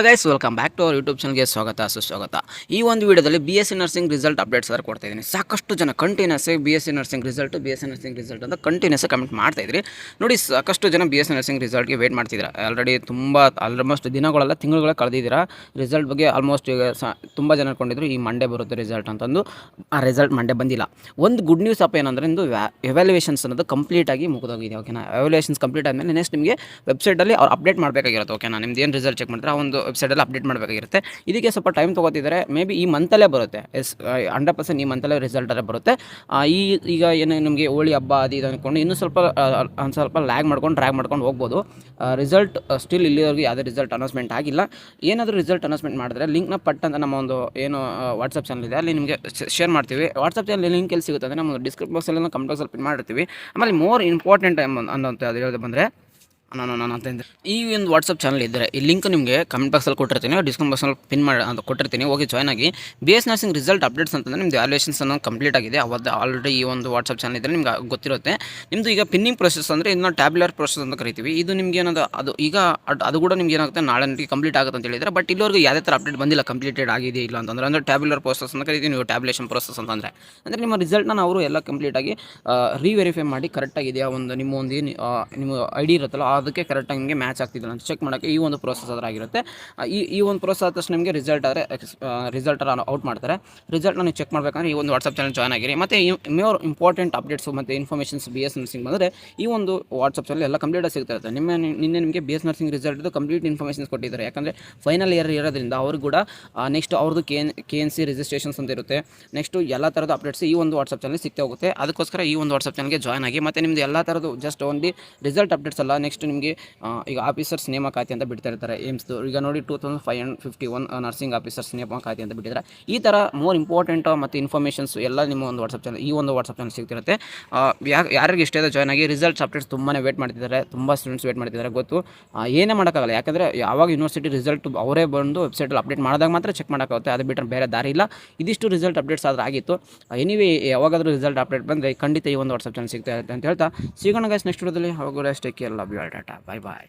Guys welcome back to our YouTube ಚಾನಲ್ಗೆ ಸ್ವಾಗತ ಸುಸ್ವಾಗತ. ಈ ಒಂದು ವಿಡಿಯೋದಲ್ಲಿ BSc ನರ್ಸಿಂಗ್ ರಿಸಲ್ಟ್ ಅಪ್ಡೇಟ್ಸ್ ಅದರ ಕೊಡ್ತಾ ಇದ್ದೀನಿ. ಸಾಕಷ್ಟು ಜನ ಕಂಟಿನ್ಯೂಸ್ BSc ನರ್ಸಿಂಗ್ ರಿಸಲ್ಟ್ ಅಂತ ಕಂಟಿನ್ಯೂಸ್ ಕಮೆಂಟ್ ಮಾಡ್ತಾ ಇದ್ರಿ. ನೋಡಿ, ಸಾಕಷ್ಟು ಜನ BSc ನರ್ಸಿಂಗ್ ರಿಸಲ್ಟ್ಗೆ ವೇಟ್ ಮಾಡ್ತಿದ್ದೀರಾ. ಆಲ್ರೆಡಿ ಆಲ್ಮೋಸ್ಟ್ ದಿನಗಳೆಲ್ಲ ತಿಂಗಳುಗಳ ಕಳೆದಿದ್ದೀರಾ. ರಿಸಲ್ಟ್ ಬಗ್ಗೆ ಆಲ್ಮೋಸ್ಟ್ ಈಗ ತುಂಬ ಜನ ಅನ್ಕೊಂಡಿದ್ರು ಈ ಮಂಡೇ ಬರುತ್ತೆ ರಿಸಲ್ಟ್ ಅಂತಂದು. ಆ ರಿಸಲ್ಟ್ ಮಂಡೇ ಬಂದಿಲ್ಲ. ಒಂದು ಗುಡ್ ನ್ಯೂಸ್ ಅಪ್ ಏನಂದರೆ ಇಂದು ಎವ್ಯಾಲ್ಯೂಯೇಷನ್ಸ್ ಅನ್ನೋದು ಕಂಪ್ಲೀಟಾಗಿ ಮುಗಿದೋಗಿದೆ. ಓಕೆನಾ, ಎವ್ಯಾಲ್ಯೂಯೇಷನ್ಸ್ ಕಂಪ್ಲೀಟ್ ಆದಮೇಲೆ ನೆಕ್ಸ್ಟ್ ನಿಮಗೆ ವೆಬ್ಸೈಟಲ್ಲಿ ಅವ್ರು ಅಪ್ಡೇಟ್ ಮಾಡಬೇಕಾಗಿರುತ್ತೆ. ಓಕೆನಾ, ನಿಮ್ದು ಏನು ರಿಸಲ್ಟ್ ಚೆಕ್ ಮಾಡಿದ್ರೆ ಆ ಒಂದು ವೆಬ್ಸೈಟಲ್ಲಿ ಅಪ್ಡೇಟ್ ಮಾಡಬೇಕಾಗಿರುತ್ತೆ. ಇದಕ್ಕೆ ಸ್ವಲ್ಪ ಟೈಮ್ ತೊಗೋತಿದ್ದಾರೆ. ಮೇ ಬಿ ಈ ಮಂತಲ್ಲೇ ಬರುತ್ತೆ. 100% ಈ ಮಂತಲ್ಲೇ ರಿಸಲ್ಟಲ್ಲೇ ಬರುತ್ತೆ. ಈಗ ಏನು ನಿಮಗೆ ಹೋಳಿ ಹಬ್ಬ ಅದು ಇದು ಅಂದ್ಕೊಂಡು ಇನ್ನೂ ಸ್ವಲ್ಪ ಲ್ಯಾಗ್ ಮಾಡ್ಕೊಂಡು ಹೋಗ್ಬೋದು. ರಿಸಲ್ಟ್ ಸ್ಟಿಲ್ ಇಲ್ಲಿವರೆಗೂ ಯಾವುದೇ ರಿಸಲ್ಟ್ ಅನೌನ್ಸ್ಮೆಂಟ್ ಆಗಿಲ್ಲ. ಏನಾದರೂ ರಿಸಲ್ಟ್ ಅನೌನ್ಸ್ಮೆಂಟ್ ಮಾಡಿದ್ರೆ ಲಿಂಕ್ನ ಪಟ್ ಅಂತ ನಮ್ಮ ಒಂದು ಏನು ವಾಟ್ಸಪ್ ಚಾನಲ್ ಇದೆ ಅಲ್ಲಿ ನಿಮಗೆ ಶೇರ್ ಮಾಡ್ತೀವಿ. ವಾಟ್ಸಪ್ ಚಾನಲ್ ಲಿಂಕ್ ಎಲ್ಲಿ ಸಿಗುತ್ತೆ ಅಂದರೆ ನಮ್ಮ ಡಿಸ್ಕ್ರಿಪ್ಷನ್ ಬಾಕ್ಸಲ್ಲಿ ಕಮೆಂಟ್ ಬಾಕ್ಸಲ್ಲಿ ಪಿನ್ ಮಾಡಿರ್ತೀವಿ. ಆಮೇಲೆ ಮೋರ್ ಇಂಪಾರ್ಟೆಂಟ್ ಅನ್ನೋಂಥ ಅದು ಹೇಳೋದು ಬಂದರೆ ನಾನು ಅಂತಂದರೆ ಈ ಒಂದು ವಾಟ್ಸಪ್ ಚಾನಲ್ ಇದ್ದರೆ ಈ ಲಿಂಕ್ ನಿಮಗೆ ಕಮೆಂಟ್ ಬಾಕ್ಸಲ್ಲಿ ಕೊಟ್ಟಿರ್ತೀನಿ, ಡಿಸ್ಕ್ರಿಪ್ಷನ್ ಬಾಕ್ಸಲ್ಲಿ ಪಿನ್ ಮಾಡಿ ಅಂತ ಕೊಟ್ಟಿರ್ತೀನಿ. ಹೋಗಿ ಜಾಯ್ನ್ ಆಗಿ. BS ನರ್ಸಿಂಗ್ ರಿಸಲ್ಟ್ ಅಪ್ಡೇಟ್ಸ್ ಅಂತಂದರೆ ನಿಮ್ಮದು ವ್ಯಾಲ್ಯೂಯೇಷನ್ಸ್ ಅನ್ನೋ ಕಂಪ್ಲೀಟ್ ಆಗಿದೆ. ಅವತ್ತು ಆಲ್ರೆಡಿ ಈ ಒಂದು ವಾಟ್ಸಪ್ ಚಾನಲ್ ಇದ್ದರೆ ನಿಮ್ಗೆ ಗೊತ್ತಿರುತ್ತೆ. ನಿಮ್ಮದು ಈಗ ಪಿನ್ನಿಂಗ್ ಪ್ರೊಸೆಸ್ ಅಂದರೆ ಇದನ್ನ ಟ್ಯಾಬ್ಯುಲರ್ ಪ್ರೊಸೆಸ್ ಅಂತ ಕರಿತೀವಿ. ಇದು ನಿಮ್ಗೆ ಏನದು ಅದು ಕೂಡ ನಿಮ್ಗೆ ಏನಾಗುತ್ತೆ ನಾಳೆ ಕಂಪ್ಲೀಟ್ ಆಗುತ್ತೆ ಅಂತ ಹೇಳಿದರೆ. ಬಟ್ ಇಲ್ಲಿವರೆಗೂ ಯಾವುದೇ ಥರ ಅಪ್ಡೇಟ್ ಬಂದಿಲ್ಲ ಕಂಪ್ಲೀಟೆಡ್ ಆಗಿದೆ ಇಲ್ಲ ಅಂತಂದರೆ. ಅಂದರೆ ಟ್ಯಾಬ್ಯುಲರ್ ಪ್ರೊಸೆಸ್ ಅಂತ ಕರಿತೀವಿ, ನೀವು ಟ್ಯಾಬ್ಯುಲೇಷನ್ ಪ್ರೊಸೆಸ್ ಅಂತಂದರೆ ನಿಮ್ಮ ರಿಸಲ್ಟ್ನ ಅವರು ಎಲ್ಲ ಕಂಪ್ಲೀಟಾಗಿ ರೀವೆರಿಫೈ ಮಾಡಿ ಕರೆಕ್ಟಾಗಿದೆಯಾ ಒಂದು ನಿಮ್ಮ ID ಇರುತ್ತಲ್ಲ ಅದಕ್ಕೆ ಕರೆಕ್ಟಾಗಿ ನಿಮಗೆ ಮ್ಯಾಚ್ ಆಗ್ತಿಲ್ಲ ಅಂತ ಚೆಕ್ ಮಾಡೋಕ್ಕೆ ಈ ಒಂದು ಪ್ರೊಸೆಸ್ ಆಗಿರುತ್ತೆ. ಈ ಒಂದು ಪ್ರೊಸೆಸ್ ಆದ ತಕ್ಷಣ ನಿಮಗೆ ರಿಸಲ್ಟ್ ಔಟ್ ಮಾಡ್ತಾರೆ. ರಿಸಲ್ಟ್ನ ನೀವು ಚೆಕ್ ಮಾಡಬೇಕಂದ್ರೆ ಈ ಒಂದು ವಾಟ್ಸಪ್ ಚಾನಲ್ ಜಾಯ್ನ್ ಆಗಿರಿ. ಮತ್ತು ಮೋರ್ ಇಂಪಾರ್ಟೆಂಟ್ ಅಪ್ಡೇಟ್ಸು ಮತ್ತು ಇನ್ಫಾರ್ಮೇಷನ್ಸ್ BS ನರ್ಸಿಂಗ್ ಬಂದರೆ ಈ ಒಂದು ವಾಟ್ಸಪ್ ಚಾನಲ್ ಎಲ್ಲ ಕಂಪ್ಲೀಟಾಗಿ ಸಿಗ್ತಾ ನಿನ್ನೆ ನಿಮಗೆ BS ನರ್ಸಿಂಗ್ ರಿಸಲ್ಟ್ದು ಕಂಪ್ಲೀಟ್ ಇನ್ಫಾರ್ಮೇಷನ್ಸ್ ಕೊಟ್ಟಿದ್ದಾರೆ. ಯಾಕಂದರೆ ಫೈನಲ್ ಇಯರ್ ಇರೋದ್ರಿಂದ ಅವ್ರಿಗೆ ಕೂಡ ನೆಕ್ಸ್ಟ್ ಅವ್ರದ್ದು KNC ರಿಜಿಸ್ಟ್ರೇಷನ್ಸ್ ಅಂತ ಇರುತ್ತೆ. ನೆಕ್ಸ್ಟು ಎಲ್ಲ ಥರದ ಅಪ್ಡೇಟ್ಸ್ ಈ ಒಂದು ವಾಟ್ಸಪ್ ಚಾನಲ್ ಸಿಗ್ತಾ ಹೋಗುತ್ತೆ. ಅದಕ್ಕೋಸ್ಕರ ಈ ಒಂದು ವಾಟ್ಸಪ್ ಚಾನಲ್ಗೆ ಜಾಯ್ನ್ ಆಗಿ. ಮತ್ತು ನಿಮ್ಮದು ಎಲ್ಲ ಥರದ್ದು ಜಸ್ಟ್ ಓನ್ಲಿ ರಿಸಲ್ಟ್ ಅಪ್ಡೇಟ್ಸ್ ಅಲ್ಲ, ನೆಕ್ಸ್ಟ್ ನಿಮಗೆ ಈಗ ಆಫೀಸರ್ಸ್ ನೇಮಕಾತಿ ಅಂತ ಬಿಡ್ತಾ ಇರ್ತಾರೆ ಏಮ್ಸ್ದು. ಈಗ ನೋಡಿ 2551 ನರ್ಸಿಂಗ್ ಆಫೀಸರ್ಸ್ ನೇಮಕಾತಿ ಅಂತ ಬಿಟ್ಟಿದ್ದಾರೆ. ಈ ಥರ ಮೋರ್ ಇಂಪಾರ್ಟೆಂಟ್ ಮತ್ತು ಇನ್ಫಾರ್ಮೇಷನ್ಸ್ ಎಲ್ಲ ನಿಮ್ಮ ಒಂದು ವಾಟ್ಸಪ್ ಚಾನಲ್ ಈ ಒಂದು ವಾಟ್ಸಪ್ ಚಾನಲ್ ಸಿಗ್ತಿರುತ್ತೆ. ಯಾರಿಗೆ ಇಷ್ಟ ಇದೆ ಜಾಯ್ನ್ ಆಗಿ. ರಿಸಲ್ಟ್ಸ್ ಅಪ್ಡೇಟ್ಸ್ ತುಂಬಾ ವೇಟ್ ಮಾಡ್ತಿದ್ದಾರೆ, ತುಂಬ ಸ್ಟೂಡೆಂಟ್ಸ್ ವೇಟ್ ಮಾಡ್ತಿದ್ದಾರೆ. ಗೊತ್ತು, ಏನೇ ಮಾಡೋಕ್ಕಾಗಲ್ಲ. ಯಾಕಂದರೆ ಯಾವಾಗ ಯೂನಿವರ್ಸಿಟಿ ರಿಸಲ್ಟ್ ಅವರೇ ಬಂದು ವೆಬ್ಸೈಟಲ್ಲಿ ಅಪ್ಡೇಟ್ ಮಾಡಿದಾಗ ಮಾತ್ರ ಚೆಕ್ ಮಾಡೋಕ್ಕಾಗುತ್ತೆ. ಅದು ಬಿಟ್ಟರೆ ಬೇರೆ ದಾರಿ ಇಲ್ಲ. ಇದಿಷ್ಟು ರಿಸಲ್ಟ್ ಅಪ್ಡೇಟ್ಸ್ ಆದ್ರೆ ಆಗಿತ್ತು. ಎನಿವೇ ಯಾವಾಗಾದರೂ ರಿಸಲ್ಟ್ ಅಪ್ಡೇಟ್ ಬಂದರೆ ಖಂಡಿತ ಈ ಒಂದು ವಾಟ್ಸಪ್ ಚಾನಲ್ ಸಿಗ್ತಾ ಇರುತ್ತೆ ಅಂತ ಹೇಳ್ತಾ ಸಿಗೋಣ ಗೈಸ್ ನೆಕ್ಸ್ಟ್ ವಿಡಿಯೋದಲ್ಲಿ. ಅವಾಗ ಅಷ್ಟೇ care, love you all, tata, bye bye.